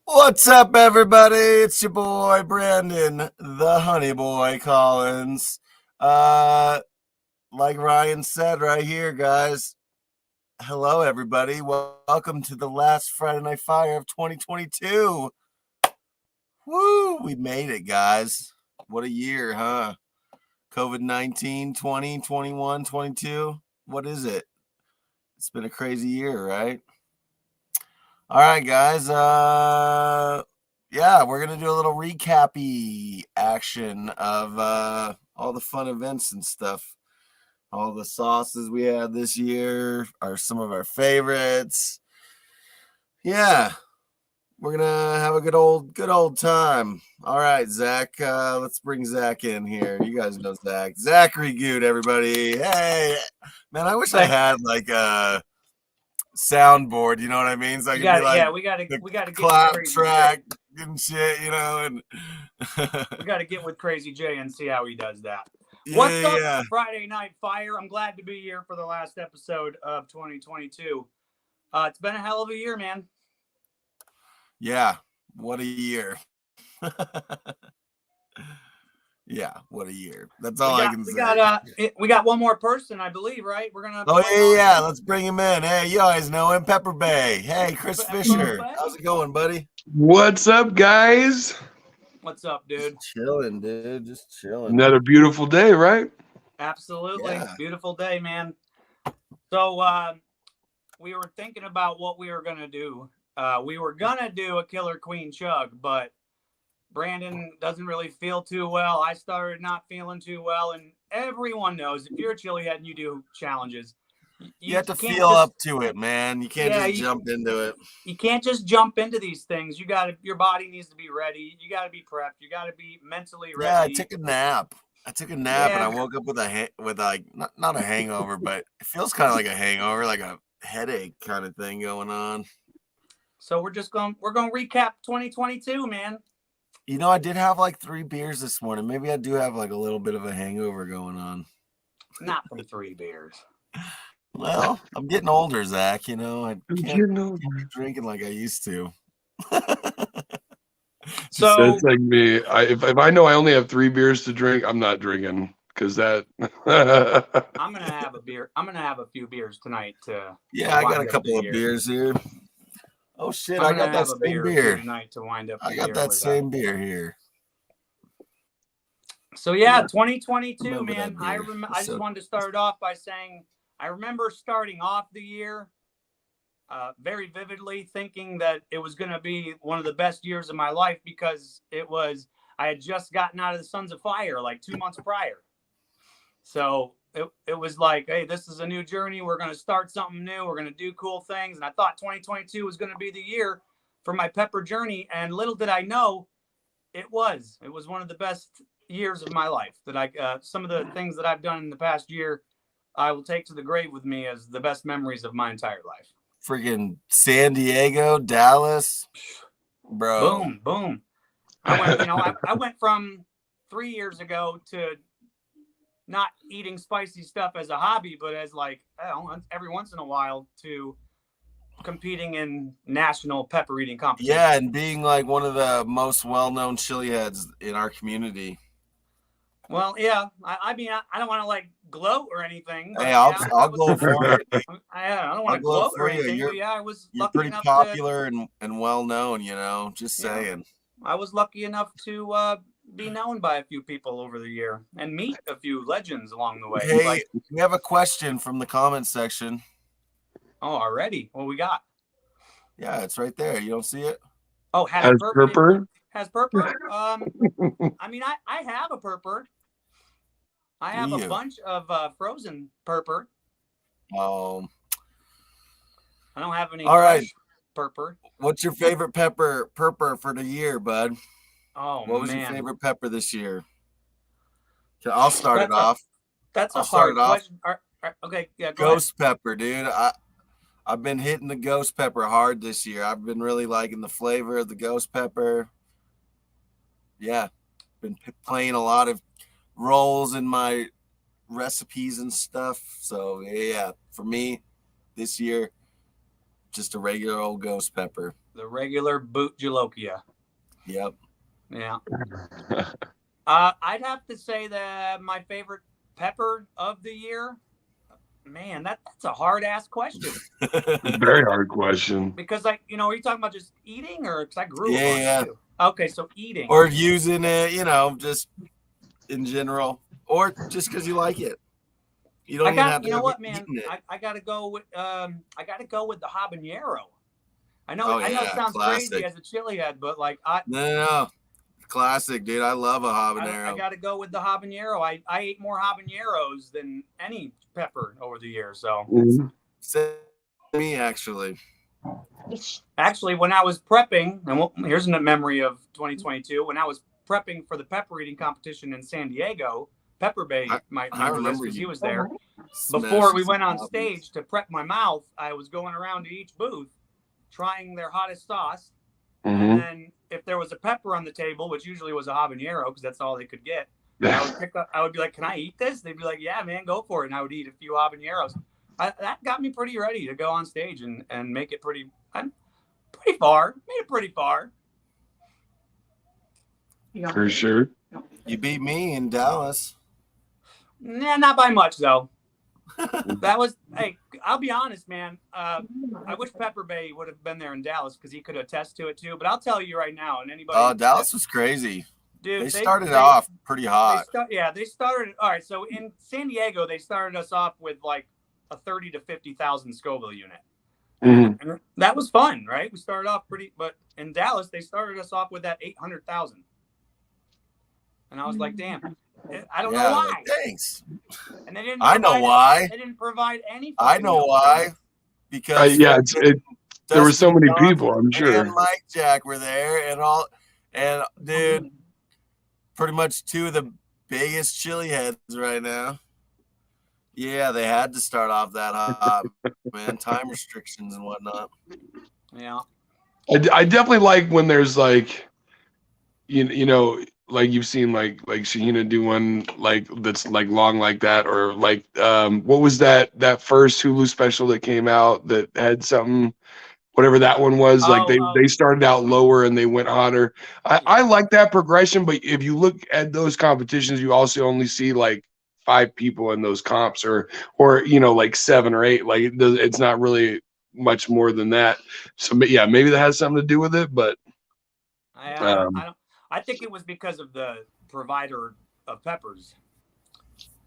What's up, everybody? It's your boy Brandon, the Honey Boy Collins. Uh, like Ryan said right here, guys. Hello, everybody. Welcome to the last Friday Night Fire of 2022. Woo! We made it, guys. What a year, huh? COVID-19, 20, 21, 22. What is it? It's been a crazy year, right? All right, guys. Yeah, we're gonna do a little recappy action of all the fun events and stuff. All the sauces we had this year are some of our favorites. Yeah, we're gonna have a good old time. All right, Zach. Let's bring Zach in here. You guys know Zach. Zachary Good, everybody. Hey, man, I wish I had like a soundboard, you know what I mean? So I You could be got it. like Yeah, we got to the get with clap Crazy track J. and shit, and We got to get with Crazy J and see how he does that. What's yeah, up, yeah, Friday Night Fire? I'm glad to be here for the last episode of 2022. It's been a hell of a year, man. yeah. What a year. Yeah, what a year. That's all I can say. We got one more person, I believe, right? We're gonna Oh bring yeah, on yeah. here. Let's bring him in. Hey, you guys know him, Pepper Bay. Hey, Chris Pepper Fisher. Bay. How's it going, buddy? What's up, guys? What's up, dude? Just chilling, dude. Just chilling. Another beautiful day, right? Absolutely. Yeah. Beautiful day, man. So we were thinking about what we were gonna do. We were gonna do a Killer Queen chug, but Brandon doesn't really feel too well. I started not feeling too well, and everyone knows if you're a chili head and you do challenges, You have to can't feel just, up to it, man. You can't yeah, just jump into it. you can't just jump into these things. Your body needs to be ready. You got to be prepped. You got to be mentally ready. Yeah, I took a nap. And I Yeah. woke up with like not a hangover, but it feels kind of like a hangover, like a headache kind of thing going on. So we're gonna recap 2022, man. I did have like 3 beers this morning. Maybe I do have like a little bit of a hangover going on. Not from 3 beers. Well, I'm getting older, Zach. I can't know. be drinking like I used to. So That's like me. If I know I only have 3 beers to drink, I'm not drinking because that. I'm gonna have a beer. I'm gonna have a few beers tonight. Yeah, I got a couple of beers here. Oh shit! I got that same beer tonight to wind up. I got that same beer here. So yeah, 2022, Remember that man. I beer. I just wanted to start off by saying I remember starting off the year very vividly, thinking that it was going to be one of the best years of my life because I had just gotten out of the Sons of Fire like 2 months prior. So it was like, hey, this is a new journey. We're going to start something new. We're going to do cool things. And I thought 2022 was going to be the year for my pepper journey. And little did I know, it was one of the best years of my life. Some of the things that I've done in the past year, I will take to the grave with me as the best memories of my entire life. Friggin' San Diego, Dallas, bro. Boom, boom. I went from 3 years ago to not eating spicy stuff as a hobby, but as every once in a while to competing in national pepper eating competitions. Yeah, and being like one of the most well-known chili heads in our community. Well, yeah. I mean, I don't want to like gloat or anything. Hey, I'll gloat for you. I don't want to gloat or anything. You're, but yeah, I was you're lucky pretty enough popular and well-known, Just saying. I was lucky enough to be known by a few people over the year and meet a few legends along the way. Hey, we have a question from the comment section. Oh, already? What we got? Yeah, it's right there. You don't see it? Oh, has purper? Has purper? I mean, I have a purper. I have a bunch of frozen purper. I don't have any fresh purper. What's your favorite pepper for the year, bud? Oh, what was your favorite pepper this year? I'll start it off. That's a hard question. Okay, yeah, go Ghost ahead. Pepper, dude. I've been hitting the ghost pepper hard this year. I've been really liking the flavor of the ghost pepper. Yeah, been playing a lot of roles in my recipes and stuff. So yeah, for me this year, just a regular old ghost pepper. The regular boot jalokia. Yep. Yeah. I'd have to say that my favorite pepper of the year. Man, that's a hard ass question. Very hard question. Because, like, you know, are you talking about just eating, or because I grew up on Yeah. it too? Okay, so eating. Or using it, you know, just in general, or just because you like it. You don't even have to. You know what, have man? eaten it. I gotta go with the habanero. I know Oh, I know it yeah, sounds classic. crazy as a chili head, but like No. Classic, dude. I love a habanero. I gotta go with the habanero. I ate more habaneros than any pepper over the years. So Same to me, actually. actually, when I was prepping, and here's a memory of 2022, when I was prepping for the pepper eating competition in San Diego, Pepper Bay might remember this because he was there. Before we went on stage to prep my mouth, I was going around to each booth trying their hottest sauce. And then if there was a pepper on the table, which usually was a habanero because that's all they could get, I would be like, "Can I eat this?" They'd be like, "Yeah, man, go for it." And I would eat a few habaneros. That got me pretty ready to go on stage and make it pretty far. Made it pretty far. For sure. You beat me in Dallas. Nah, not by much though. That was, hey, I'll be honest, man. I wish Pepper Bay would have been there in Dallas because he could attest to it too. But I'll tell you right now, and anybody. Oh, Dallas was crazy. Dude, they started off pretty hot. They started. All right, so in San Diego, they started us off with like a 30 to 50,000 Scoville unit. And that was fun, right? We started off pretty, but in Dallas, they started us off with that 800,000. And I was like, damn. I don't know why. Thanks. And they didn't. I know why. They didn't provide any. I know why. Because there were so many people. I'm sure. And Mike Jack were there, and dude, pretty much two of the biggest chili heads right now. Yeah, they had to start off that hot, man. Time restrictions and whatnot. Yeah. I definitely like when there's like, you know. Like you've seen like Shahina do one like that's like long like that, or like what was that first Hulu special that came out that had something, whatever that one was, like they started out lower and they went hotter. I like that progression, but if you look at those competitions, you also only see like 5 people in those comps, or you know, like 7 or 8. Like it's not really much more than that. So but yeah, maybe that has something to do with it, but I think it was because of the provider of peppers.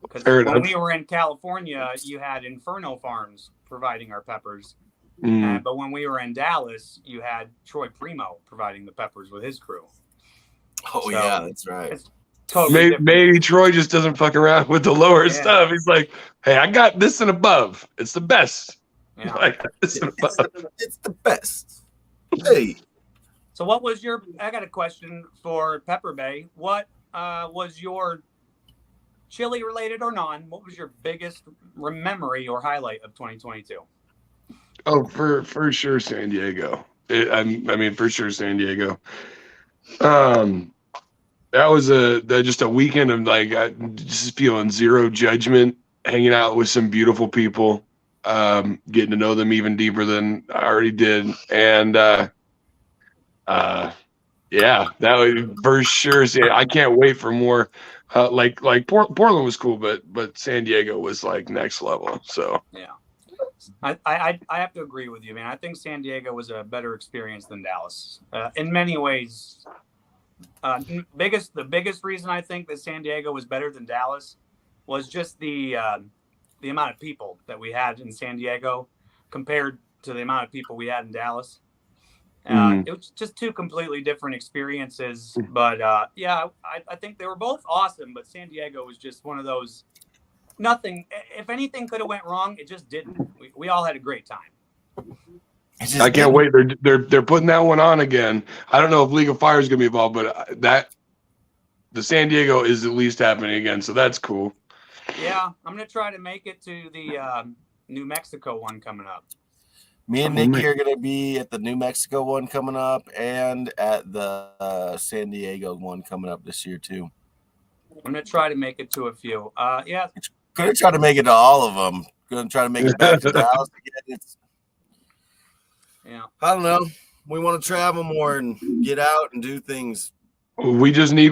Because when we were in California, you had Inferno Farms providing our peppers. But when we were in Dallas, you had Troy Primo providing the peppers with his crew. Oh, so, yeah, that's right. It's totally maybe Troy just doesn't fuck around with the lower stuff. He's like, hey, I got this and above. It's the best. Yeah. I got this and above. It's the best. Hey. So what was I got a question for Pepper Bay. What was your chili related or non? What was your biggest memory or highlight of 2022? Oh, for sure, San Diego. I mean, for sure, San Diego. That was just a weekend of like just feeling zero judgment, hanging out with some beautiful people, getting to know them even deeper than I already did, and yeah, that would for sure. I can't wait for more. Like Portland was cool, but San Diego was like next level. So yeah, I have to agree with you, man. I think San Diego was a better experience than Dallas in many ways. The biggest reason I think that San Diego was better than Dallas was just the amount of people that we had in San Diego compared to the amount of people we had in Dallas. It was just 2 completely different experiences, but yeah, I think they were both awesome. But San Diego was just one of those. Nothing. If anything could have went wrong, it just didn't. We all had a great time. I can't wait. They're putting that one on again. I don't know if League of Fire is gonna be involved, but the San Diego is at least happening again, so that's cool. Yeah, I'm gonna try to make it to the New Mexico one coming up. Me and Nikki are going to be at the New Mexico one coming up and at the San Diego one coming up this year, too. I'm going to try to make it to a few. Yeah. Going to try to make it to all of them. Going to try to make it back to Dallas again. Yeah. I don't know. We want to travel more and get out and do things. We just need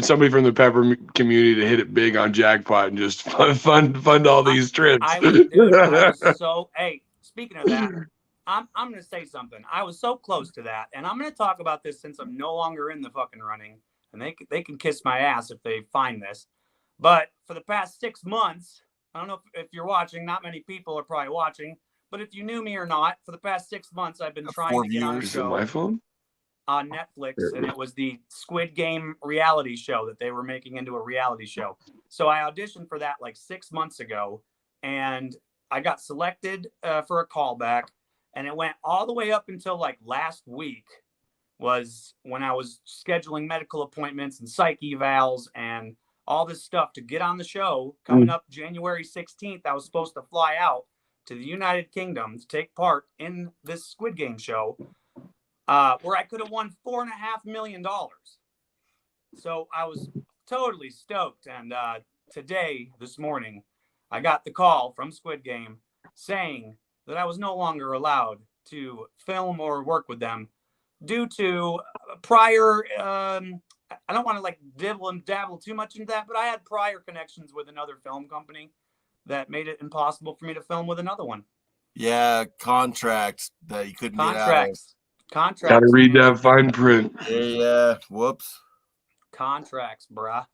somebody from the pepper community to hit it big on jackpot and just fund all these trips. I was so. Hey, speaking of that, I'm gonna say something. I was so close to that, and I'm gonna talk about this since I'm no longer in the fucking running, and they can kiss my ass if they find this. But for the past 6 months, I don't know if you're watching. Not many people are probably watching, but if you knew me or not, for the past 6 months, I've been trying to get on a Is it show my phone? on Netflix, and it was the Squid Game reality show that they were making into a reality show. So I auditioned for that like 6 months ago, and I got selected for a callback, and it went all the way up until like last week was when I was scheduling medical appointments and psych evals and all this stuff to get on the show. Coming up January 16th, I was supposed to fly out to the United Kingdom to take part in this Squid Game show, where I could have won $4.5 million. So I was totally stoked. And this morning, I got the call from Squid Game saying that I was no longer allowed to film or work with them due to prior, I don't want to like dibble and dabble too much into that, but I had prior connections with another film company that made it impossible for me to film with another one. Yeah, contracts that you couldn't get out of. Contracts. Gotta read man. that fine print. Yeah, whoops. Contracts, bruh.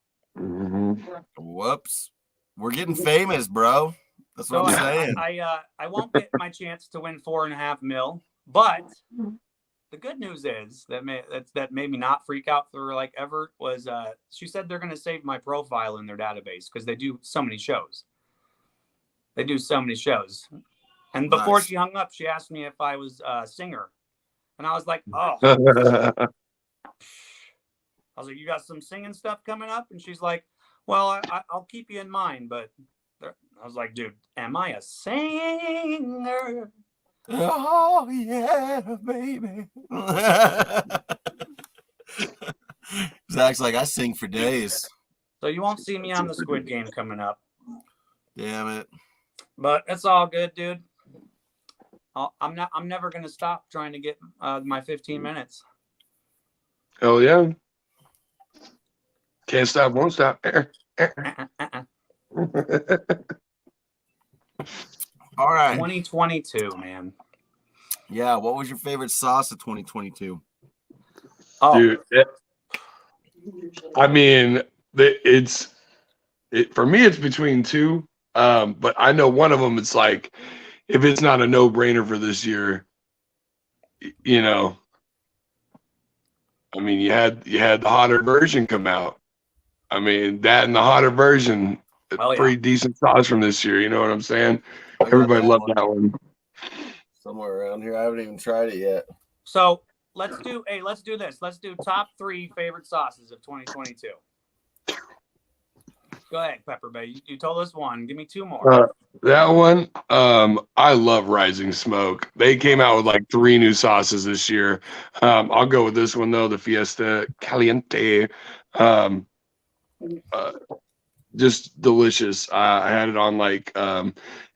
Whoops. We're getting famous, bro. That's what I'm saying. I won't get my chance to win $4.5 million, but the good news is that made me not freak out for like ever was she said they're going to save my profile in their database because they do so many shows. And before she hung up, she asked me if I was a singer, and I was like, oh. I was like, you got some singing stuff coming up? And she's like, well, I'll keep you in mind. But I was like, dude, am I a singer? Oh, yeah, baby. Zach's like, I sing for days. So you won't see me on the Squid Game coming up. Damn it. But it's all good, dude. I'm never going to stop trying to get my 15 minutes. Hell yeah. Can't stop, won't stop. All right. 2022, man. Yeah, what was your favorite sauce of 2022? Oh, Dude, I mean, for me, it's between two. But I know one of them, it's like, if it's not a no-brainer for this year, you know, I mean, you had the hotter version come out. I mean, that and the hotter version, pretty decent sauce from this year. You know what I'm saying? Everybody loved that one. Somewhere around here. I haven't even tried it yet. So let's do this. Let's do top 3 favorite sauces of 2022. Go ahead, Pepper Bay. You told us one. Give me 2 more. That one, I love Rising Smoke. They came out with like 3 new sauces this year. I'll go with this one though, the Fiesta Caliente. Just delicious. I had it on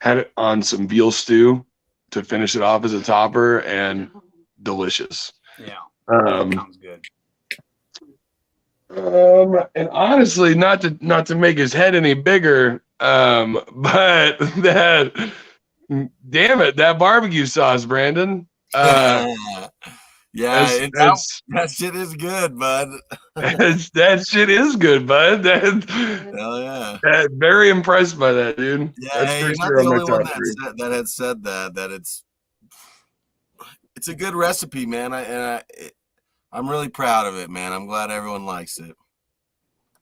had it on some veal stew to finish it off as a topper, and delicious. Yeah, sounds good. And honestly, not to make his head any bigger, but that, damn it, that barbecue sauce, Brandon. Yeah, that shit is good, bud. that shit is good, bud. Hell yeah. Very impressed by that, dude. Yeah, that's you're not the only one that had said that it's a good recipe, man. I'm really proud of it, man. I'm glad everyone likes it.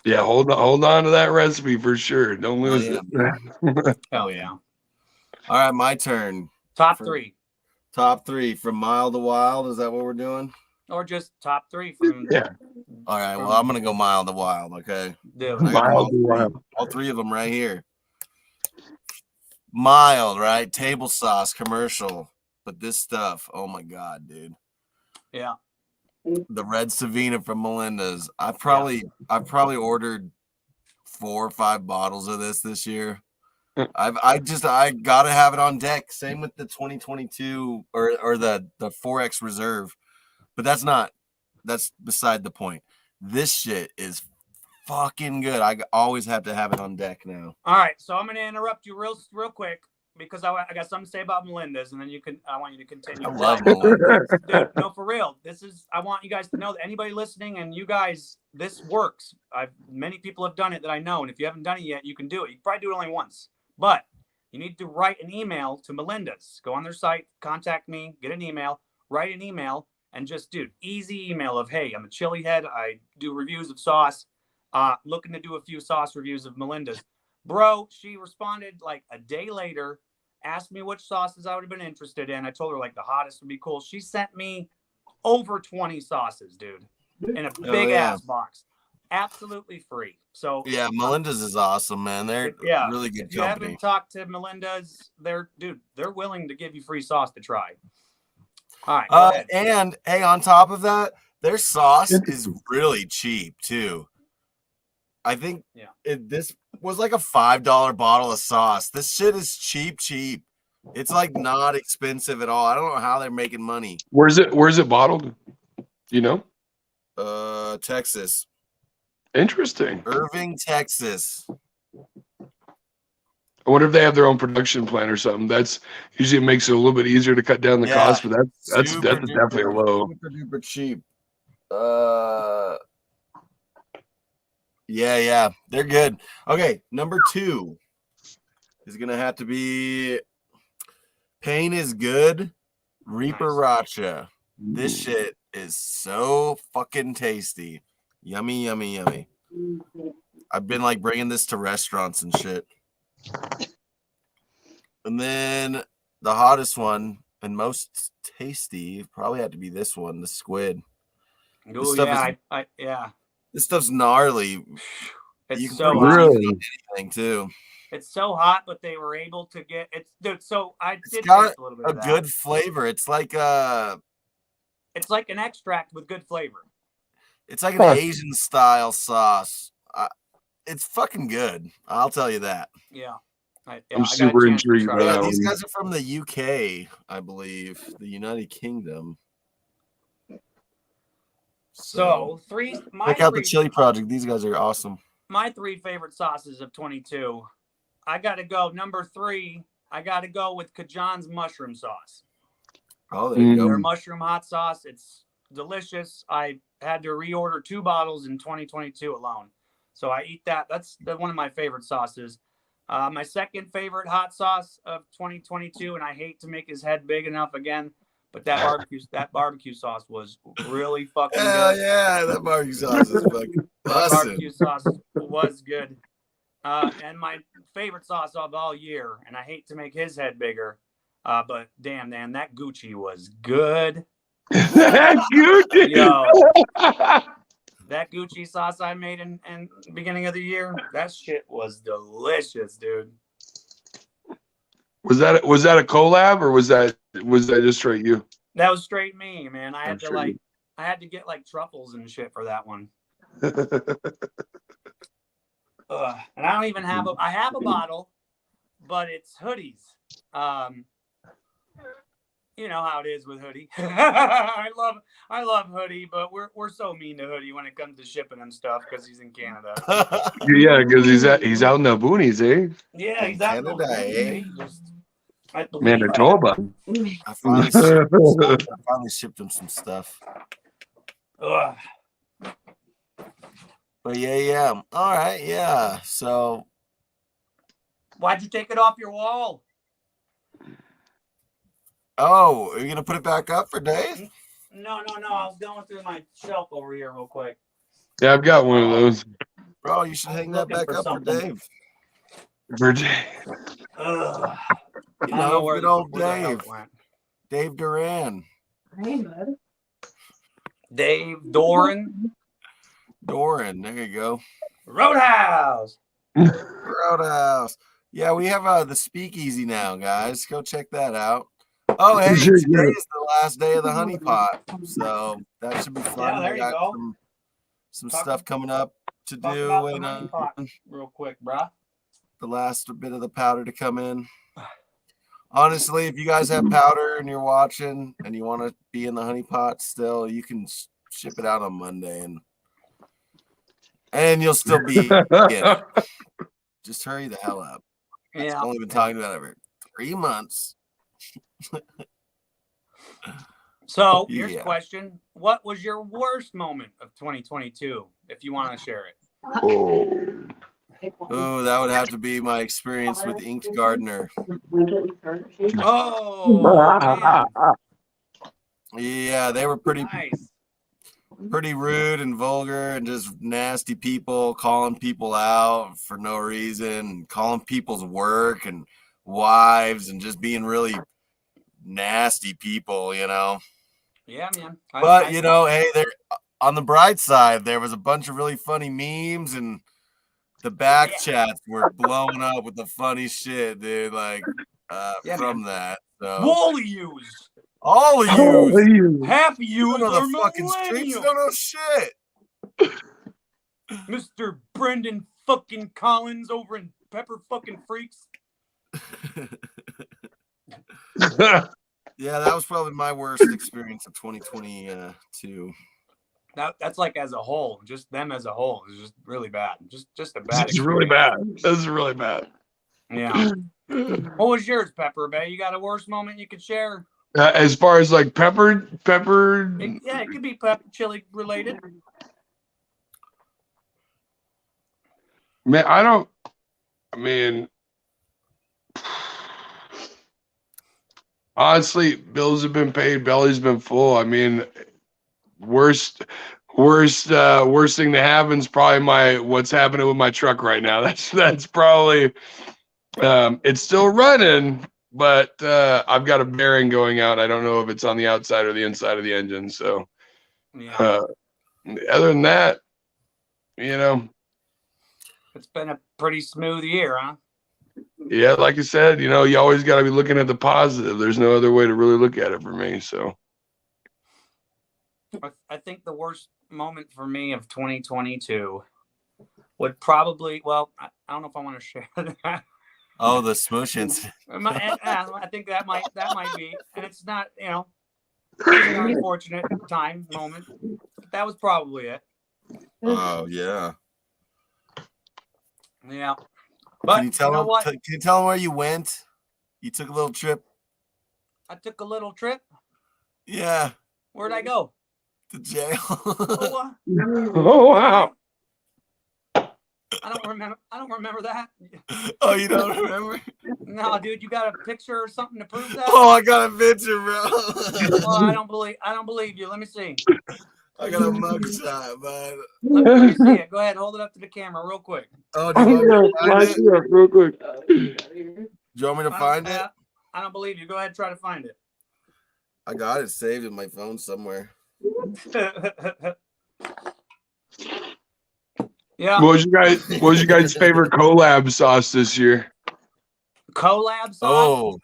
Yeah, hold on to that recipe for sure. Don't lose it. Hell yeah. All right, my turn. Top 3. Top 3 from mild to wild. Is that what we're doing? Or just top 3 from yeah. All right, well, I'm gonna go mild to wild, okay? Mild to wild. All 3 of them right here. Mild, right? Table sauce, commercial. But this stuff, oh my god, dude. Yeah. The red Savina from Melinda's. I've probably ordered 4 or 5 bottles of this year. I gotta have it on deck. Same with the 2022 or the 4X Reserve, but that's beside the point. This shit is fucking good. I always have to have it on deck now. All right, so I'm gonna interrupt you real quick because I got something to say about Melinda's, and then I want you to continue. I love Melinda. Dude, no, for real. I want you guys to know that anybody listening and you guys, this works. Many people have done it that I know, and if you haven't done it yet, you can do it. You can probably do it only once, but you need to write an email to Melinda's. Go on their site, contact me, get an email, write an email, and just, dude, easy email of, hey, I'm a chili head. I do reviews of sauce. Looking to do a few sauce reviews of Melinda's. Bro, she responded like a day later, asked me which sauces I would have been interested in. I told her like the hottest would be cool. She sent me over 20 sauces, dude, in a big ass box. Absolutely free. So yeah, Melinda's is awesome, man. They're really good if you company. haven't talked to Melinda's, they're willing to give you free sauce to try. All right. And hey, on top of that, their sauce is really cheap too. I think this was like a $5 bottle of sauce. This shit is cheap. It's like not expensive at all. I don't know how they're making money. Where's it bottled? You know? Texas. Interesting. Irving, Texas. I wonder if they have their own production plant or something. That's usually makes it a little bit easier to cut down the cost, but that's definitely a low. Super duper cheap. Yeah, they're good. Okay, number 2 is gonna have to be Pain is Good, Reaper Racha. This shit is so fucking tasty. Yummy. I've been like bringing this to restaurants and shit. And then the hottest one and most tasty probably had to be this one, the squid. Oh yeah, yeah. This stuff's gnarly. It's so hot. Anything too. It's so hot, but they were able to get it's dude. So It's got a good flavor. It's like an extract with good flavor. It's like an Asian style sauce. It's fucking good. I'll tell you that. Yeah. I'm super intrigued by that. These guys are from the UK, I believe, the United Kingdom. So check out the Chili Project. These guys are awesome. My 3 favorite sauces of 22. I got to go number 3. I got to go with Kajan's mushroom sauce. Oh, there you go. Their mushroom hot sauce. It's delicious. I had to reorder 2 bottles in 2022 alone. So I eat that. That's one of my favorite sauces. My second favorite hot sauce of 2022, and I hate to make his head big enough again, but that barbecue sauce was really fucking good. Yeah, that barbecue sauce is fucking awesome. Barbecue sauce was good. And my favorite sauce of all year, and I hate to make his head bigger, but damn, man, that Gucci was good. Gucci. Yo, that Gucci sauce I made in the beginning of the year, that shit was delicious, dude. Was that a collab or was that just straight you? That was straight me, man. I had to get like truffles and shit for that one. And I don't even have I have a bottle, but it's Hoodie's. You know how it is with Hoodie. I love Hoodie, but we're so mean to Hoodie when it comes to shipping and stuff because he's in Canada. Yeah, because he's out in the boonies, eh? Yeah, he's out in the boonies, Manitoba. I finally shipped him some stuff. Ugh. But yeah. All right, yeah. So why'd you take it off your wall? Oh, are you gonna put it back up for Dave? No. I was going through my shelf over here real quick. Yeah, I've got one of those. Bro, you should hang that back up for Dave. For Dave. You know, good old Dave. Dave Duran. Hey, bud. Dave Doran. Doran, there you go. Roadhouse. Roadhouse. Yeah, we have the Speakeasy now, guys. Go check that out. Oh, hey, today is the last day of the Honey Pot, so that should be fun. Yeah, there you go. Some stuff coming up to do. And real quick, bruh. the last bit of the powder to come in. Honestly, if you guys have powder and you're watching and you want to be in the honey pot still, you can ship it out on Monday and you'll still be in it. Just hurry the hell up. Yeah. I've only been talking about it for 3 months. So here's Yeah. a question. What was your worst moment of 2022, if you want to share it? Oh, that would have to be my experience with Inked Gardener. Oh, man. Yeah, they were pretty Nice. rude and vulgar and just nasty people, calling people out for no reason, calling people's work and wives and just being really nasty people, you know. Yeah, man. But you know, hey, there on the bright side, there was a bunch of really funny memes and the back chats were blowing up with the funny shit, dude. Like from that. So all of yous, all of you, half of you you don't know are the fucking streets, you millennials. don't know shit. Mr. Brendan fucking Collins over in Pepper fucking Freaks. Yeah, that was probably my worst experience of 2022. That's like as a whole, just them as a whole is just really bad. Just a bad. It's really bad. This is really bad. Yeah. What was yours, Pepper Bay? You got a worst moment you could share? As far as like pepper. It could be chili related. Man, I mean, honestly, bills have been paid, belly's been full. I mean, worst thing to happen is probably what's happening with my truck right now. That's probably it's still running, but I've got a bearing going out. I don't know if it's on the outside or the inside of the engine. So Yeah. Other than that, you know, It's been a pretty smooth year, huh? yeah, like I said, you know, you always got to be looking at the positive. There's no other way to really look at it for me. So I think the worst moment for me of 2022 would probably, well, I don't know if I want to share that. Oh, the smoosh incident. I think that might be, and it's not, you know, it's an unfortunate moment. But that was probably it. Oh yeah. Yeah. But Can you tell know him? what? Can you tell him where you went? You took a little trip. I took a little trip. Yeah, Where'd I go? to jail. Oh, oh wow. I don't remember that. Oh, you don't remember? No, dude, you got a picture or something to prove that? Oh, I got a picture, bro. Well, I don't believe you. Let me see. I got a mugshot, man. Let me see it. Go ahead, hold it up to the camera real quick. Oh, do you want me to find it? Real quick. Do you want me to find it? I don't believe you. Go ahead, try to find it. I got it saved in my phone somewhere. Yeah. What was your guys' favorite collab sauce this year? Collab sauce. Oh,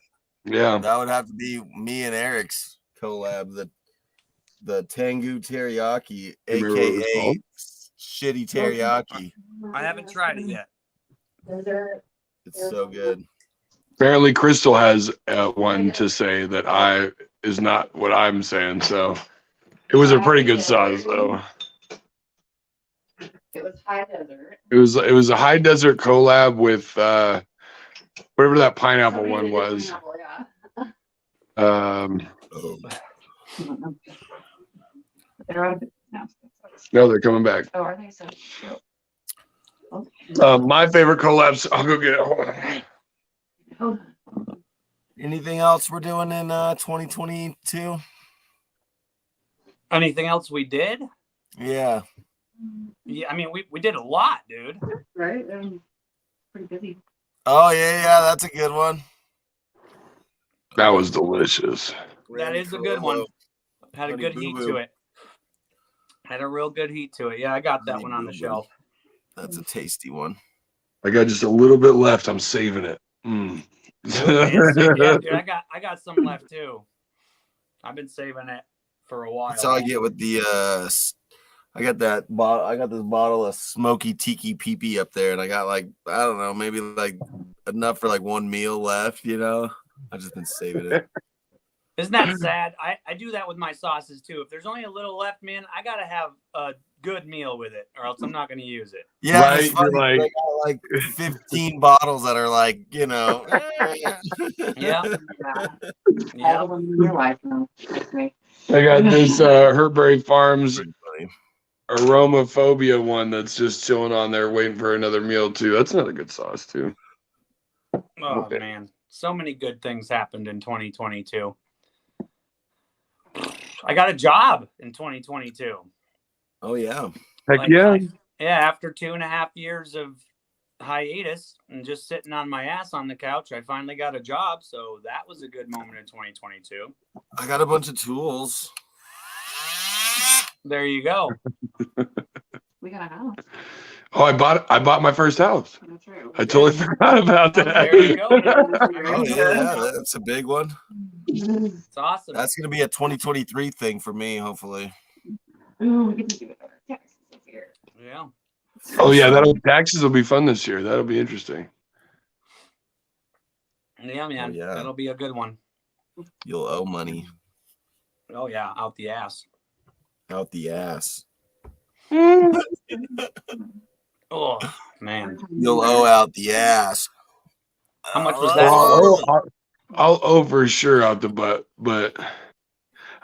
Yeah. that would have to be me and Eric's collab, the Tengu Teriyaki, Remember what it was aka called? Shitty Teriyaki. I haven't tried it yet. It's so good. Apparently, Crystal has one to say that is not what I'm saying. So it was a pretty good sauce, though. It was high desert. It was a high desert collab with whatever that pineapple one was. Oh. They're out of no. No, they're coming back. Oh, are they so? My favorite collabs. I'll go get it. Hold on. Oh, Anything else we're doing in 2022? Anything else we did? Yeah. Yeah, I mean, we did a lot, dude. right. Pretty busy. Oh yeah, that's a good one. That was delicious. That is a good one. Had a Honey good Boo heat Boo. to it. Had a real good heat to it. Yeah, I got that Honey one on the Boo Boo. shelf. That's a tasty one. I got just a little bit left. I'm saving it. Mm. Yeah, dude, I got some left too. I've been saving it for a while. That's all I get with the I got that bottle. I got this bottle of smoky tiki pee up there, and I got like I don't know, maybe like enough for like one meal left. You know, I've just been saving it. Isn't that sad? I do that with my sauces too. If there's only a little left, man, I gotta have a good meal with it, or else I'm not gonna use it. Yeah, Right, it's funny, you're like- I got like 15 bottles that are like you know. Yeah, Yeah. yeah. All of them in your life now. That's me. I got this Herberry Farms Pretty funny. Aromaphobia one that's just chilling on there waiting for another meal too. That's another good sauce too. Oh Okay. man, so many good things happened in 2022. I got a job in 2022. Oh yeah. Heck Like, yeah. Yeah, after 2.5 years of hiatus and just sitting on my ass on the couch, I finally got a job. So that was a good moment in 2022. I got a bunch of tools. There you go. We got a house. Oh, I bought my first house. That's true. I totally forgot about that. There you go. Oh yeah, that's a big one. It's awesome. That's gonna be a 2023 thing for me, hopefully. Ooh, we get to do it over Texas this year. Yeah. Oh yeah, taxes will be fun this year. That'll be interesting. Yeah, man. yeah. That'll be a good one. You'll owe money Oh yeah, out the ass. out the ass. Oh man. You'll owe out the ass. How much was that? I'll owe for sure out the butt, but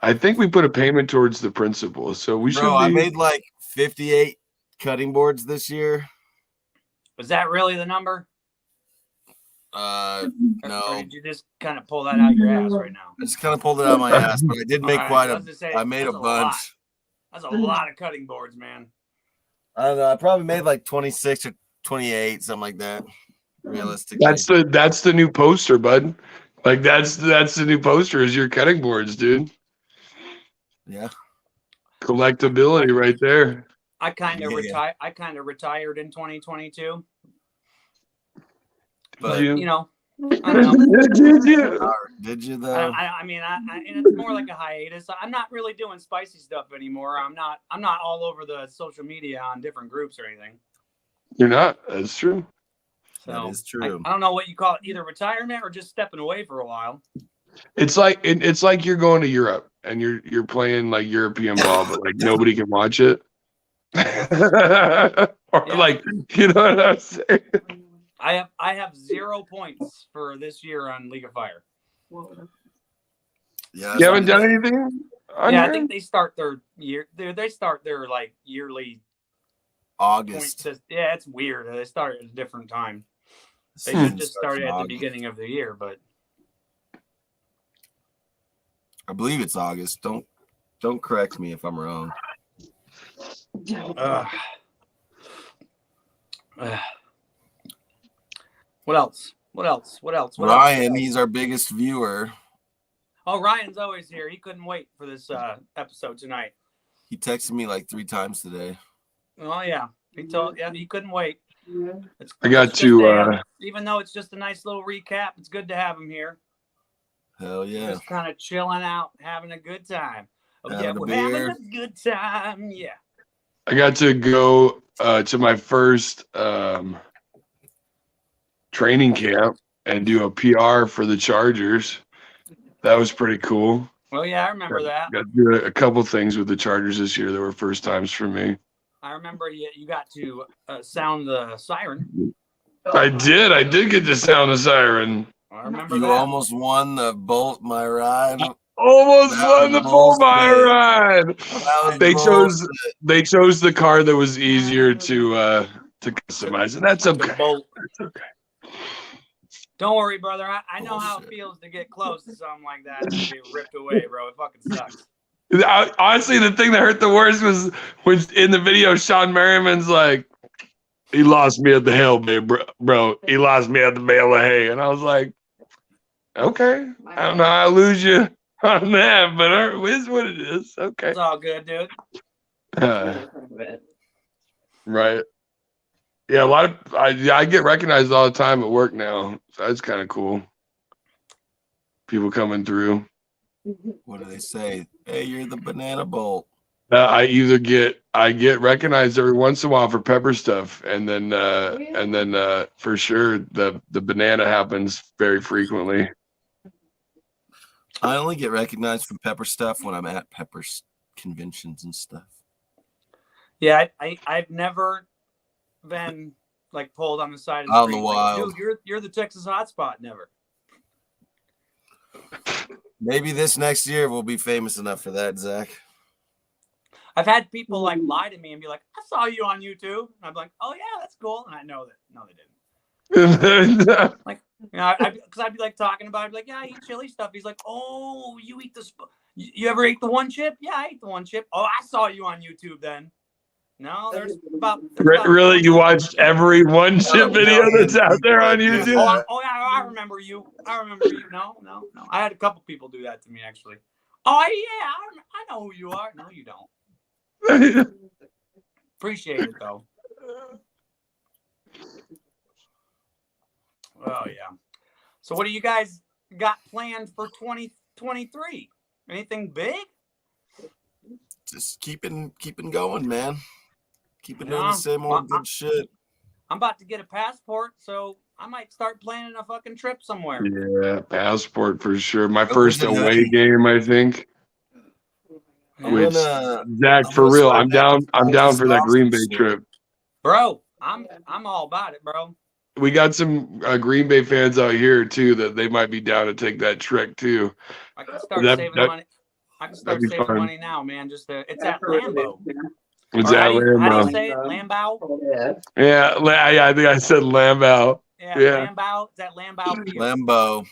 I think we put a payment towards the principal, so we should. Bro, I made like 58 cutting boards this year. Was that really the number? No, Or did you just kind of pull that out your ass right now? I just kind of pulled it out of my ass, but I did make All right, quite I a. was gonna say, I made a that's bunch. lot. That's a lot of cutting boards, man. I don't know. I probably made like 26 or 28, something like that. Realistically, That's the new poster, bud. Like that's the new poster is your cutting boards, dude. yeah. Collectability right there. I kind of Yeah. retired in 2022. But You know, I don't know. did you though? I mean, and it's more like a hiatus. I'm not really doing spicy stuff anymore. I'm not all over the social media on different groups or anything. You're not. That's true. So That is true. I don't know what you call it, either retirement or just stepping away for a while. It's like you're going to Europe and you're playing like European ball, but like nobody can watch it. Or Yeah. like, you know what I'm saying? I have 0 points for this year on League of Fire. Whoa. Yeah. You haven't done anything? on Yeah, I here? think they start their year. They start their like yearly point August. system. Yeah, it's weird. They start at a different time. They Season should just starts start in at the August. beginning of the year, but I believe it's August. Don't correct me if I'm wrong. Ugh. What else? What else? What else? What Ryan, else? he's our biggest viewer. Oh, Ryan's always here. He couldn't wait for this episode tonight. He texted me like 3 times today. Oh yeah, he couldn't wait. It's, I got it's to, just even though it's just a nice little recap, it's good to have him here. Hell yeah. Just kind of chilling out, having a good time. Oh, yeah, Having a we're having beer. a good time. Yeah. I got to go to my first training camp and do a PR for the Chargers. That was pretty cool. Well, yeah, I remember that. Got to do a couple things with the Chargers this year that were first times for me. I remember you got to sound the siren. I did get to sound the siren. I remember You that. almost won the Bolt My Ride. Almost That won the was full my bullshit. ride. That was They chose bullshit. they chose the car that was easier to customize, and that's The okay. Bolt. That's okay. Don't worry, brother. I know how it Bullshit. feels to get close to something like that and get ripped away, bro. It fucking sucks. Honestly, the thing that hurt the worst was when in the video, Sean Merriman's like, he lost me at the hail, babe, bro. He lost me at the bale of hay. And I was like, okay. I don't know how I lose you on that, but it is what it is. Okay. It's all good, dude. Right. Yeah, a lot of I get recognized all the time at work now. So that's kind of cool. People coming through. What do they say? Hey, you're the Banana Bolt. I either get recognized every once in a while for pepper stuff, and then for sure the banana happens very frequently. I only get recognized for pepper stuff when I'm at Pepper's conventions and stuff. Yeah, I've never been like pulled on the side of the Out in street. the like, wild. Dude, you're the Texas hotspot. Never. Maybe this next year we'll be famous enough for that, Zach. I've had people like lie to me and be like, "I saw you on YouTube." And I'm like, "Oh yeah, that's cool." And I know that no, they didn't. You know, because I'd be like talking about it, I'd be like, "Yeah, I eat chili stuff." He's like, "Oh, you eat the you ever ate the one chip?" "Yeah, I ate the one chip." "Oh, I saw you on YouTube then." No, there's about Really, you watched every one chip video that's out there on YouTube? Oh, yeah, I remember you. No. I had a couple people do that to me actually. Oh yeah, I know who you are. No, you don't. Appreciate it though. Oh yeah. So what do you guys got planned for 2023? Anything big? Just keeping going, man. Keeping doing Yeah, the same old good shit. I'm about to get a passport, so I might start planning a fucking trip somewhere. Yeah, passport for sure. My Oh, first yeah. away game, I think. I'm Which gonna- Zach, I'm for gonna real, start I'm down. I'm making down for that Green Bay sausage trip. Bro, I'm all about it, bro. We got some Green Bay fans out here too that they might be down to take that trek too. I can start saving money. I can start that'd be saving fun. money now, man. Just it's at Lambeau. It's Or at how do you Lambeau. say it? Lambeau? Yeah, I think I said Lambeau. Yeah, Yeah. Lambeau. It's at Lambeau Field. Lambo.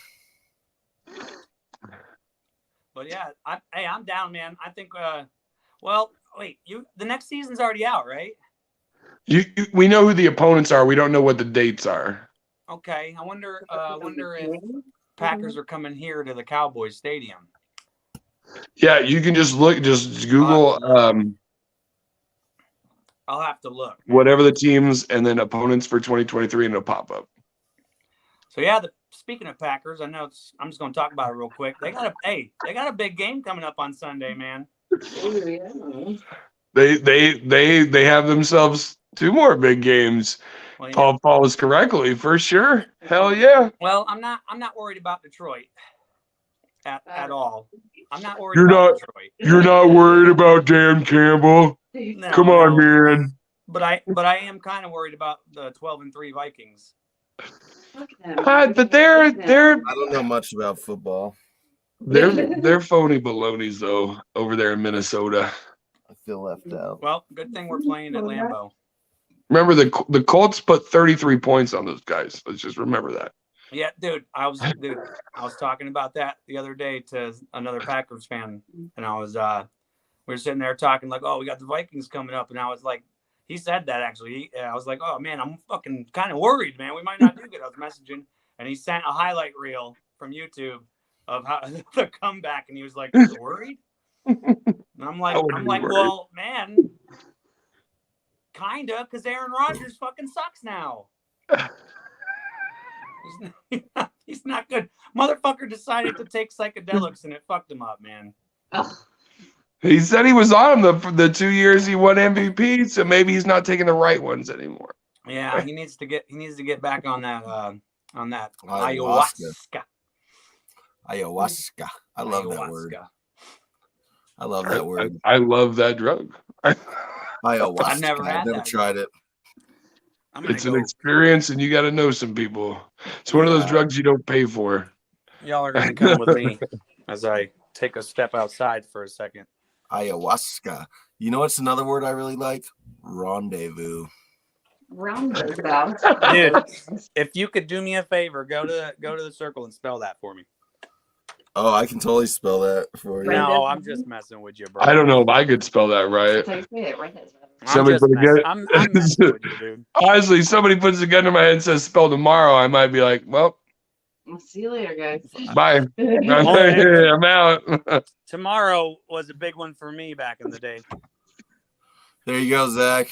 But yeah, I'm down, man. I think. Well, wait. The next season's already out, right? We know who the opponents are. We don't know what the dates are. Okay. I wonder if Packers are coming here to the Cowboys Stadium. Yeah, you can just Google I'll have to look. whatever the teams and then opponents for 2023, and it'll pop up. So yeah, speaking of Packers, I'm just going to talk about it real quick. They got a big game coming up on Sunday, man. They have themselves 2 more big games. Well, yeah. Paul follows correctly for sure. Hell yeah. Well, I'm not worried about Detroit at all. I'm not worried You're about not- Detroit. You're not worried about Dan Campbell. No, Come on, no. man. But I am kind of worried about the 12-3 Vikings. But they're I don't know much about football. they're phony balonies though over there in Minnesota. I feel left out. Well, good thing we're playing at Lambeau. Remember the Colts put 33 points on those guys. Let's just remember that. Yeah, dude, I was talking about that the other day to another Packers fan, and I was we were sitting there talking like, oh, we got the Vikings coming up, and I was like, he said that actually. I was like, oh man, I'm fucking kind of worried, man. We might not do good. I was messaging, and he sent a highlight reel from YouTube of how the comeback, and he was like, "You're worried?" And I'm like, well, man, kinda, because Aaron Rodgers fucking sucks now. He's not good. Motherfucker decided to take psychedelics, and it fucked him up, man. He said he was on them the 2 years he won MVP, so maybe he's not taking the right ones anymore. Yeah, he needs to get back on that Ayahuasca. ayahuasca. I love that word. I love that word. I love that drug. Ayahuasca. I've never had that. tried it. It's an experience, and you got to know some people. It's one of those drugs you don't pay for. Y'all are gonna come with me as I take a step outside for a second. Ayahuasca. You know what's another word I really like? Rendezvous. Dude, if you could do me a favor, go to the circle and spell that for me. Oh, I can totally spell that for you. No, I'm just messing with you, bro. I don't know if I could spell that right. Somebody put a gun. I'm messing with you, dude. Honestly, somebody puts a gun to my head and says spell tomorrow, I might be like, well, We'll see you later, guys. bye. I'm out. Tomorrow was a big one for me back in the day. There you go, Zach.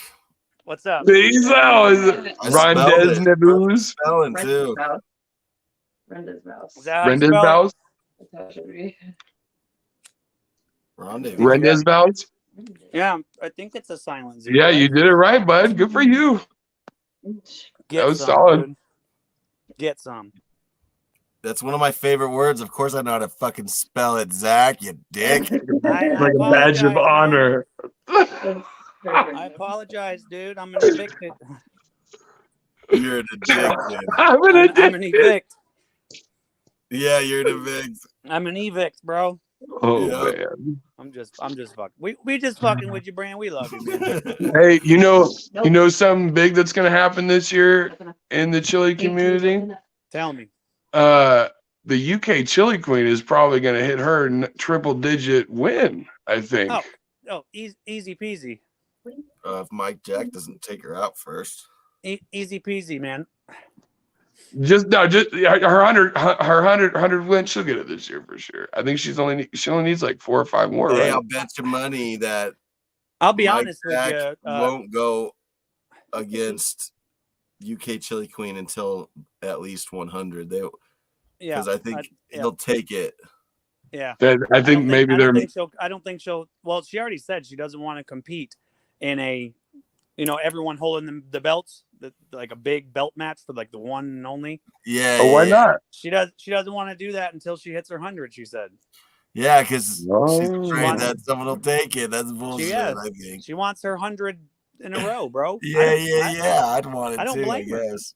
What's up? Peace out. I spelled Rondez it. Nebus. Spelling too. Brenda's mouse. Is that how you Rendez spell it? Vows. Rendezvous. Rendez Vows. Yeah, I think it's a silent Z. Yeah, right? you did it right, bud. Good for you. Get that was some, solid. dude. Get some. That's one of my favorite words. Of course, I know how to fucking spell it, Zach. You dick. I Like a badge of apologize, man. honor. I apologize, dude. I'm an evicted. You're an addicted. I'm an evict. Yeah, you're an evict. I'm an evict, bro. Oh Yep. man. I'm just fucking. We just fucking with you, Brand. We love you, man. Hey, you know something big that's gonna happen this year in the chili community? Tell me. The UK chili queen is probably gonna hit her triple digit win, I think. Oh, easy peasy. If Mike Jack doesn't take her out first. Easy peasy, man. Just her 100 win, she'll get it this year for sure. I think she only needs like 4 or 5 more, Hey, right? I'll bet you money that I'll be Mike honest with Jack you. won't go against UK Chili Queen until at least 100. Yeah, Because I think he'll take it. Yeah. I think maybe they're. I don't think she'll. Well, she already said she doesn't want to compete in a, everyone holding the belts, like a big belt match for like the one and only. Yeah. Oh, why not? She doesn't want to do that until she hits her 100. She said. Yeah, because she's Oh. afraid that someone will take it. That's bullshit. I think. She wants her 100 in a row, bro. Yeah. I'd want it I don't too. blame her. I guess.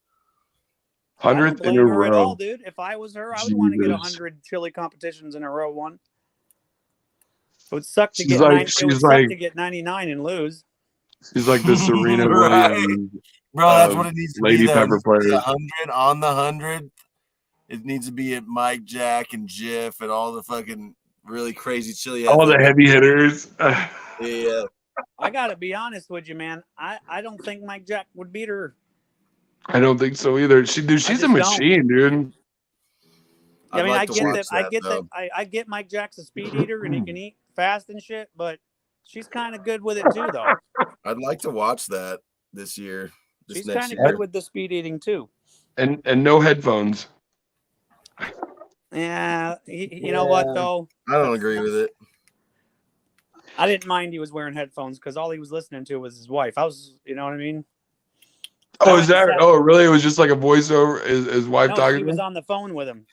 100th in a her at all, row. dude. If I was her, I would want to get Jesus. 100 chili competitions in a row. One. It would suck to She's get like- to get 99 and lose. She's like the Serena Right. Williams. Bro, that's what it needs to Lady be. Though. Pepper players. 100 on the 100. It needs to be at Mike Jack and Jiff and all the fucking really crazy chili. All the heavy hitters. Yeah. I gotta be honest with you, man. I don't think Mike Jack would beat her. I don't think so either. She's just a machine, dude. I mean, I'd I like to get watch that. I get though. that. I get Mike Jack's a speed eater and he can eat fast and shit, but she's kind of good with it too, though. I'd like to watch that this year. She's next kind of year. good with the speed eating too. And no headphones. Yeah, you know what though? I don't agree with it. I didn't mind he was wearing headphones because all he was listening to was his wife. I was, you know what I mean? Oh, is that? Oh, really? It was just like a voiceover. His wife No, talking she to was him? on the phone with him,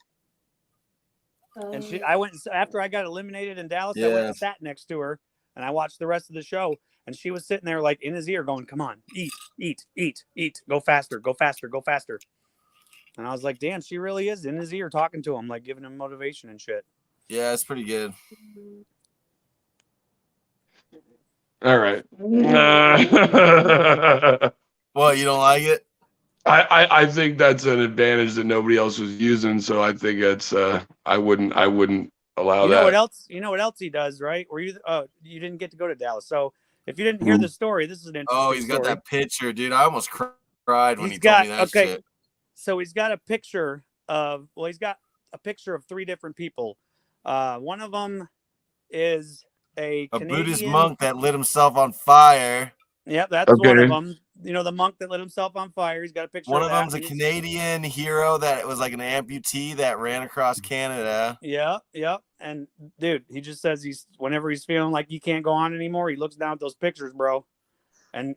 and I went after I got eliminated in Dallas. I went Yeah. and sat next to her, and I watched the rest of the show. And she was sitting there like in his ear, going, "Come on, eat, go faster, go faster, go faster." And I was like, "Damn, she really is in his ear talking to him, like giving him motivation and shit." Yeah, it's pretty good. All right. Well, you don't like it? I think that's an advantage that nobody else was using. So I think it's I wouldn't allow You that. know what else? You know what else he does, right? Where you didn't get to go to Dallas, so if you didn't hear the story, this is an interesting Oh, he's got story. that picture, dude. I almost cried when He's he told me got- that shit. So he's got a picture of three different people. One of them is a Buddhist Canadian- monk that lit himself on fire. Yep, that's one Okay. of them. You know, the monk that lit himself on fire. He's got a picture. One of of that. them's a Canadian hero that was like an amputee that ran across Canada. Yeah. And dude, he just says whenever he's feeling like you can't go on anymore, he looks down at those pictures, bro. And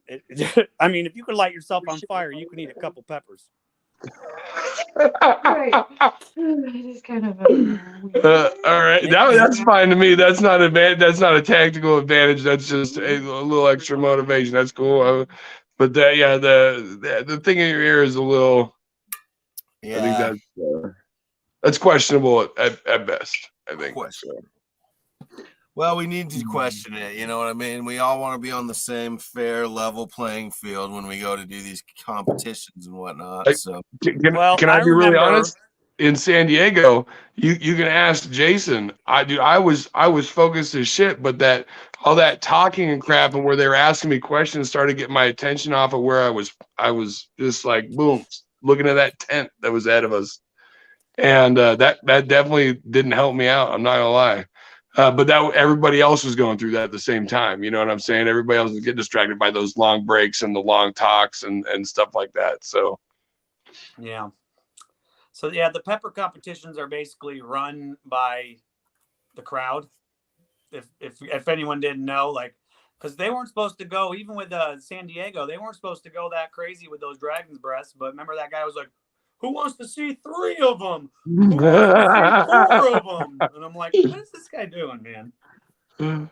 I mean, if you could light yourself on fire, you can eat a couple peppers. Right. It is kind of All right, that's fine to me. That's not a tactical advantage. That's just a little extra motivation. That's cool. But the thing in your ear is a little. Yeah. I think that's questionable at best. I think. Question. Well, we need to question it. You know what I mean? We all want to be on the same fair, level playing field when we go to do these competitions and whatnot. Like- So, Can Well, I I be really remember- honest? In San Diego, you can ask Jason. I was focused as shit, but that all that talking and crap and where they were asking me questions started getting my attention off of where I was just like boom, looking at that tent that was ahead of us, and that definitely didn't help me out. I'm not gonna lie. But that everybody else was going through that at the same time. You know what I'm saying? Everybody else was getting distracted by those long breaks and the long talks and stuff like that. So Yeah. So yeah, the pepper competitions are basically run by the crowd. If anyone didn't know, like because they weren't supposed to go, even with San Diego, they weren't supposed to go that crazy with those dragon's breasts. But remember that guy was like, who wants to see 3 of them? Who wants to see 4 of them? And I'm like, what is this guy doing, man?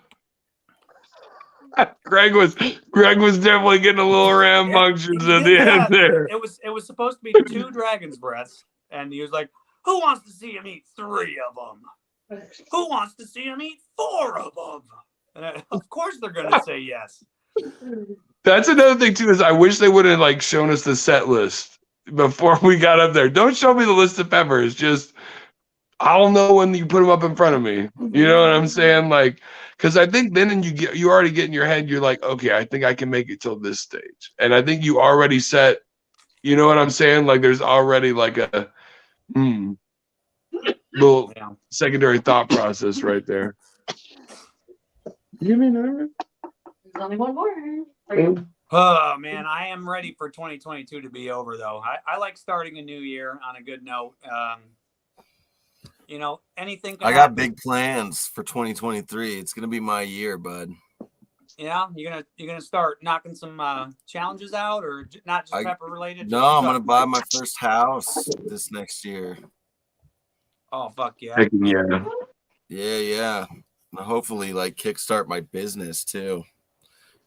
Greg was definitely getting a little rambunctious at the end there. It was supposed to be 2 dragon's breasts, and he was like, who wants to see him eat 3 of them? Who wants to see him eat 4 of them? And of course they're gonna say yes. That's another thing too, is I wish they would have like shown us the set list before we got up there. Don't show me the list of peppers. Just I'll know when you put them up in front of me. You know what I'm saying? Like, because I think then you already get in your head. You're like, okay, I think I can make it till this stage, and I think you already set. You know what I'm saying? Like, there's already like a little secondary thought process right there. Give me another. There's only one more. Oh man, I am ready for 2022 to be over though. I like starting a new year on a good note. You know, anything can I got happen. big plans for 2023. It's gonna be my year, bud. Yeah, you're gonna start knocking some challenges out, or not just pepper related. No, I'm gonna buy my first house this next year. Oh fuck yeah! Heck yeah. Yeah. Hopefully, like kickstart my business too.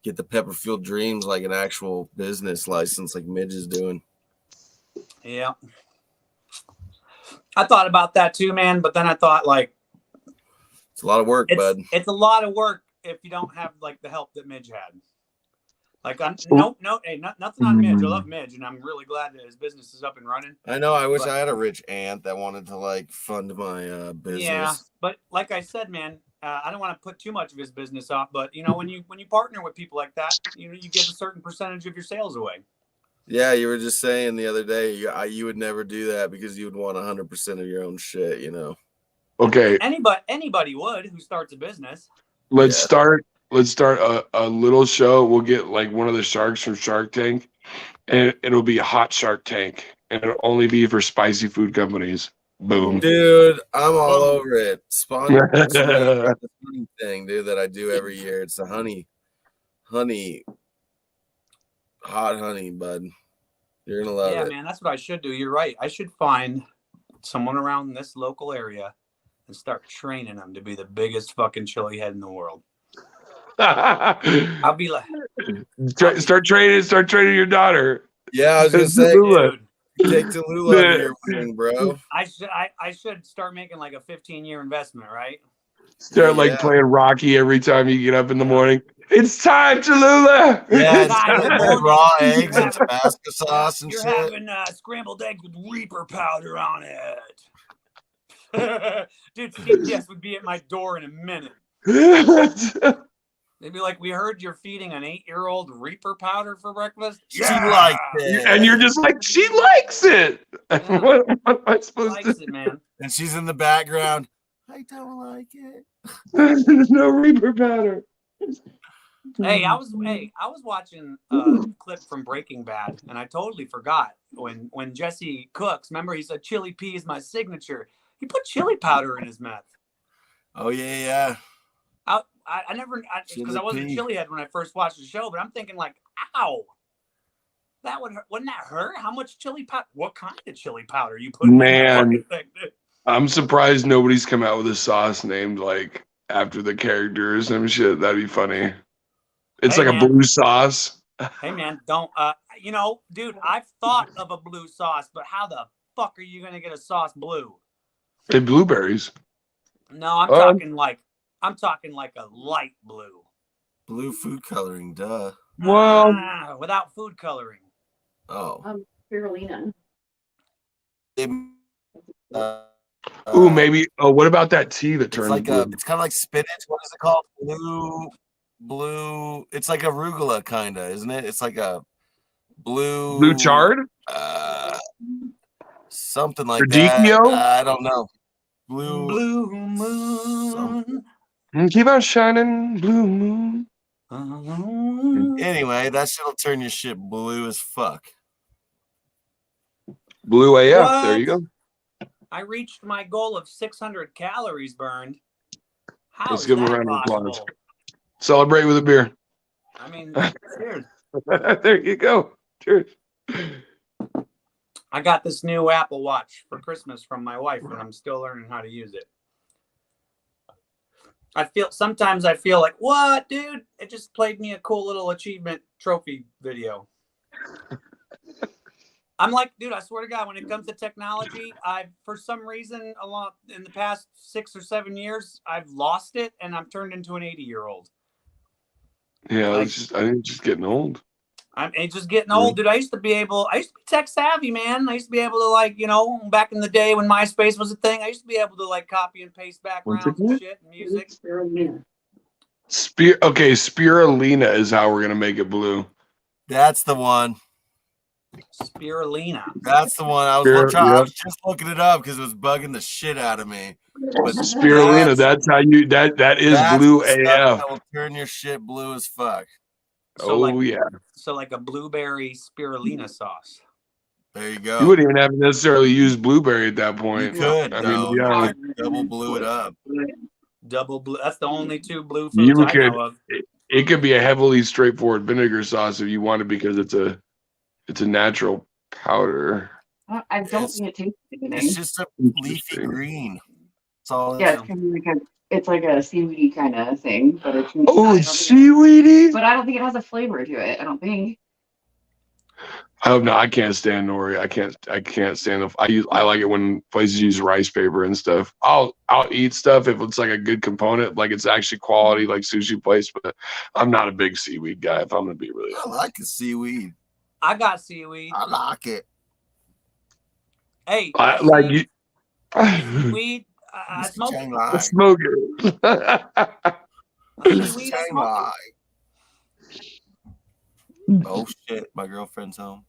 Get the Pepperfield Dreams like an actual business license, like Midge is doing. Yeah, I thought about that too, man. But then I thought, like, it's a lot of work, bud. It's a lot of work if you don't have like the help that Midge had. Like, nothing on Midge. I love Midge, and I'm really glad that his business is up and running. I know. I wish I had a rich aunt that wanted to like fund my business. Yeah, but like I said, man, I don't want to put too much of his business off. But you know, when you partner with people like that, you know, you give a certain percentage of your sales away. Yeah, you were just saying the other day you would never do that because you would want 100% of your own shit. You know. Okay. Anybody would who starts a business. Let's start a little show. We'll get like one of the sharks from Shark Tank, and it'll be a hot Shark Tank, and it'll only be for spicy food companies. Boom. Dude, I'm all over it. Sponsor the honey thing, dude, that I do every year. It's the honey, hot honey, bud. You're gonna love it. Yeah, man, that's what I should do. You're right. I should find someone around this local area and start training them to be the biggest fucking chili head in the world. I'll be like, start training your daughter. Yeah, I was gonna say, dude, take Tallulah under your wing, bro. I should start making like a 15-year investment, right? Start like playing Rocky every time you get up in the morning. It's time, Tallulah. Yeah, it's raw eggs and Tabasco sauce and You're shit. having scrambled eggs with Reaper powder on it. Dude, CPS would be at my door in a minute. They'd be like, we heard you're feeding an 8-year-old Reaper powder for breakfast. She liked it. And you're just like, she likes it. Yeah. What am I supposed Likes to it, man. And she's in the background. I don't like it. There's no Reaper powder. Hey, I was watching a clip from Breaking Bad, and I totally forgot when Jesse cooks. Remember, he said chili pea is my signature. He put chili powder in his meth. Oh yeah. I never, because I wasn't a chili head when I first watched the show, but I'm thinking like, ow, that wouldn't that hurt? How much chili powder? What kind of chili powder you put in that fucking thing, dude? I'm surprised nobody's come out with a sauce named like after the character or some shit. That'd be funny. It's like a blue sauce. Hey man, don't you know, dude, I've thought of a blue sauce, but how the fuck are you gonna get a sauce blue? Hey, blueberries. No, I'm talking like a light blue. Blue food coloring, duh. Well, without food coloring. Oh. Spirulina. Ooh, maybe. Oh, what about that tea that turns like blue? It's kind of like spinach. What is it called? Blue. It's like arugula, kind of, isn't it? It's like a blue chard. Something like Radicchio? that. I don't know. Blue moon. Keep on shining, blue moon. Anyway, that shit'll turn your shit blue as fuck. Blue AF. What? There you go. I reached my goal of 600 calories burned. How Let's is give him a that round of applause. possible? Celebrate with a beer. I mean, cheers. There you go. Cheers. I got this new Apple Watch for Christmas from my wife, and I'm still learning how to use it. Sometimes I feel like, what, dude? It just played me a cool little achievement trophy video. I'm like, dude, I swear to God, when it comes to technology, for some reason, in the past 6 or 7 years, I've lost it, and I'm turned into an 80-year-old. Yeah, Like, I think it's just getting old. I'm just getting old, dude. I used to be tech savvy, man. I used to be able to, back in the day when MySpace was a thing, I used to be able to copy and paste backgrounds and shit and music. Spirulina is how we're gonna make it blue. That's the one. Spirulina. That's the one. I was just looking it up because it was bugging the shit out of me. But Spirulina, that's how you that is blue the stuff AF. that will turn your shit blue as fuck. So yeah. So like a blueberry spirulina sauce. There you go. You wouldn't even have to necessarily use blueberry at that You point. could, I though. mean, yeah. Double blue it up. Double blue. That's the only two blue You foods I could- know of. It could be a heavily straightforward vinegar sauce if you want it because it's a natural powder. I don't think it tastes anything. It's just a leafy Interesting. green. That's all. Yeah, it's kind of it's like a seaweedy kind of thing, but it's Oh, it's seaweedy. But I don't think it has a flavor to it. I don't think. Oh no, I can't stand nori. I can't stand the. I like it when places use rice paper and stuff. I'll eat stuff if it's like a good component, like it's actually quality, like sushi place. But I'm not a big seaweed guy. If I'm gonna be really I like the seaweed. I got seaweed. I like it. Hey, I like you. seaweed. I Mr. smoke Chang it. Lai. Smoke it. Mr. Seaweed, I Chang smoke Lai. it. Oh shit, my girlfriend's home.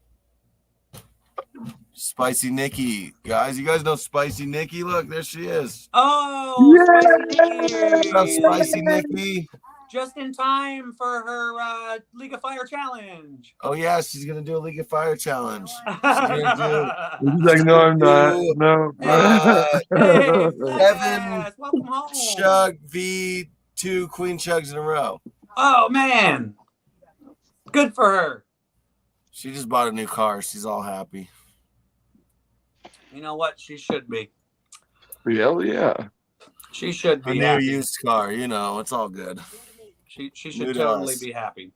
Spicy Nikki. Guys, you guys know Spicy Nikki? Look, there she is. Oh, Yeah. Spicy What's up, Nikki. Spicy Nikki? Just in time for her League of Fire challenge. Oh yeah, she's gonna do a League of Fire challenge. He's like, no, I'm not. No. Hey, Evan welcome home. Chug v 2 Queen Chugs in a row. Oh man, good for her. She just bought a new car. She's all happy. You know what? She should be. Hell yeah. She should A be new happy. used car. You know, it's all good. She New should to totally us. be happy.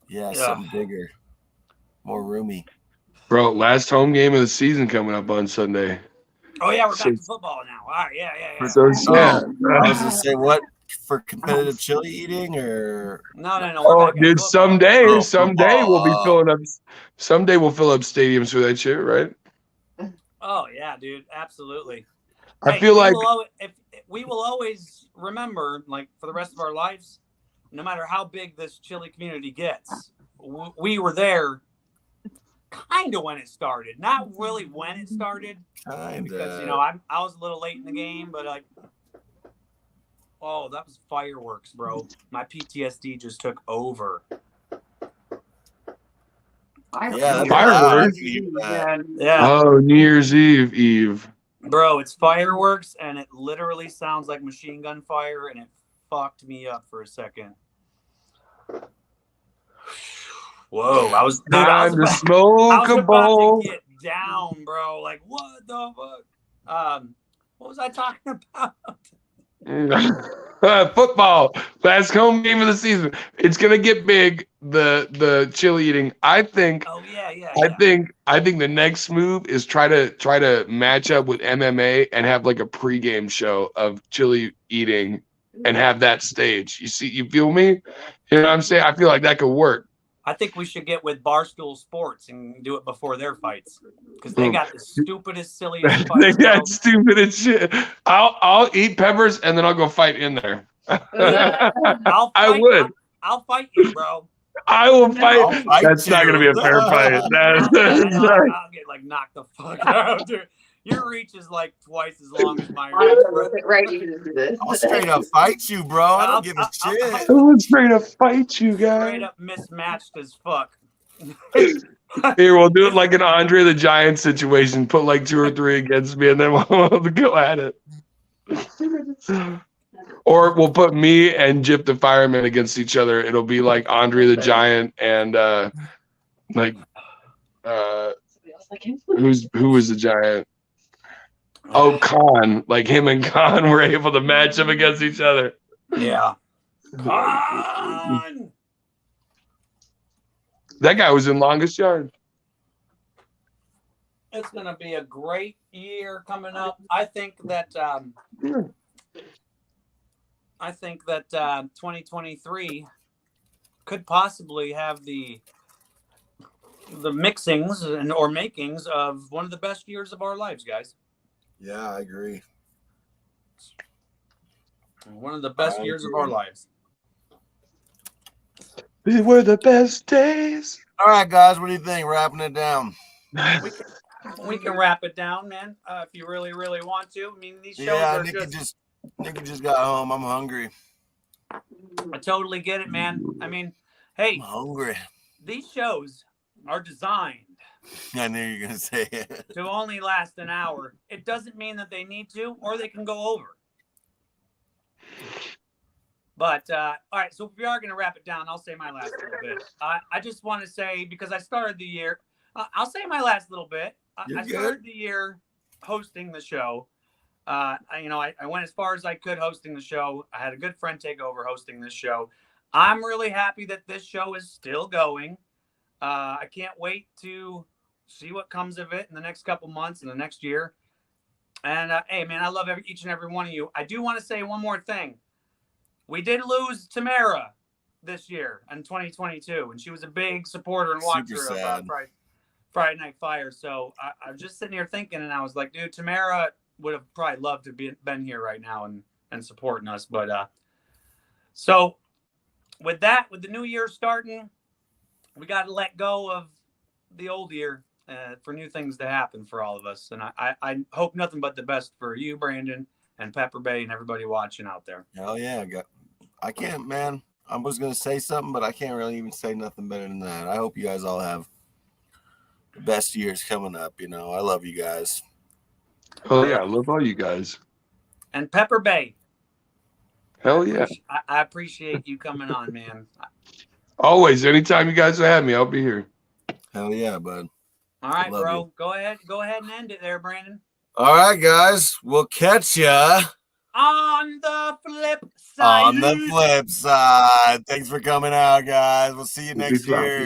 Yeah, Yeah. something bigger, more roomy. Bro, last home game of the season coming up on Sunday. Oh yeah, we're So- back to football now. All right, yeah. So yeah. I was gonna say, what for competitive chili eating or No. We're Oh, back at dude, football. someday we'll be football. filling up. Someday we'll fill up stadiums for that shit, right? Oh yeah, dude, absolutely. I Hey, feel like if we will always remember, like for the rest of our lives, no matter how big this chili community gets, we were there, kind of when it started. Not really when it started, kind because of. I was a little late in the game, but like, oh, that was fireworks, bro. My PTSD just took over. Yeah, Fireworks. Yeah, oh, New Year's Eve. bro, it's fireworks, and it literally sounds like machine gun fire, and it fucked me up for a second. Whoa, I was Time to I smoke was a about bowl. to get down, bro. Like, what the fuck? What was I talking about? Football. Last home game of the season. It's gonna get big. The chili eating. I think Oh yeah. I think the next move is try to match up with MMA and have like a pregame show of chili eating and have that stage. You feel me? You know what I'm saying? I feel like that could work. I think we should get with Barstool Sports and do it before their fights because they got the stupidest, silliest They fights. bro. got stupid as shit. I'll eat peppers and then I'll go fight in there. I would. I'll fight you, bro. I will I'll fight. fight That's not you. gonna be a fair fight. I'll get like knocked the fuck out, dude. Your reach is like twice as long as my reach. bro. Right, you can do this. I'll straight up fight you, bro. I don't give a shit. I will straight up fight you Straight guys. up mismatched as fuck. Here, we'll do it like an Andre the Giant situation. Put like 2 or 3 against me, and then we'll go at it. Or we'll put me and Jip the Fireman against each other. It'll be like Andre the Giant and like Somebody else like him? who was the giant? Oh, Khan. Like him and Khan were able to match them against each other. Yeah. Con! That guy was in Longest Yard. It's going to be a great year coming up. I think that 2023 could possibly have the mixings and or makings of one of the best years of our lives, guys. Yeah, I agree. One of the best years of our lives. These were the best days. All right, guys, what do you think? Wrapping it down. We can wrap it down, man, if you really, really want to. I mean, these shows Yeah, are Nikki just got home. I'm hungry. I totally get it, man. I mean, hey, I'm hungry. these shows are designed I knew you were gonna say it. to only last an hour. It doesn't mean that they need to or they can go over. But all right, so if we are going to wrap it down, I'll say my last little bit. I just want to say, because I started the year, I'll say my last little bit. I started the year hosting the show. I went as far as I could hosting the show. I had a good friend take over hosting this show. I'm really happy that this show is still going. I can't wait to see what comes of it in the next couple months and the next year. And hey, man, I love each and every one of you. I do want to say one more thing. We did lose Tamara this year in 2022, and she was a big supporter and watcher of Friday Night Fire. So I was just sitting here thinking, and I was like, dude, Tamara would have probably loved to been here right now and supporting us. But so with that, with the new year starting, we got to let go of the old year for new things to happen for all of us. And I hope nothing but the best for you, Brandon, and Pepper Bay, and everybody watching out there. Hell yeah, I can't, man. I was gonna say something, but I can't really even say nothing better than that. I hope you guys all have the best years coming up. You know, I love you guys. Oh yeah, I love all you guys. And Pepper Bay. Hell yeah. I appreciate you coming on, man. Always, anytime you guys have me, I'll be here. Hell yeah, bud. All right, Love bro. you. Go ahead and end it there, Brandon. All right, guys. We'll catch ya On the flip side. on the flip side. Thanks for coming out, guys. We'll see you next year.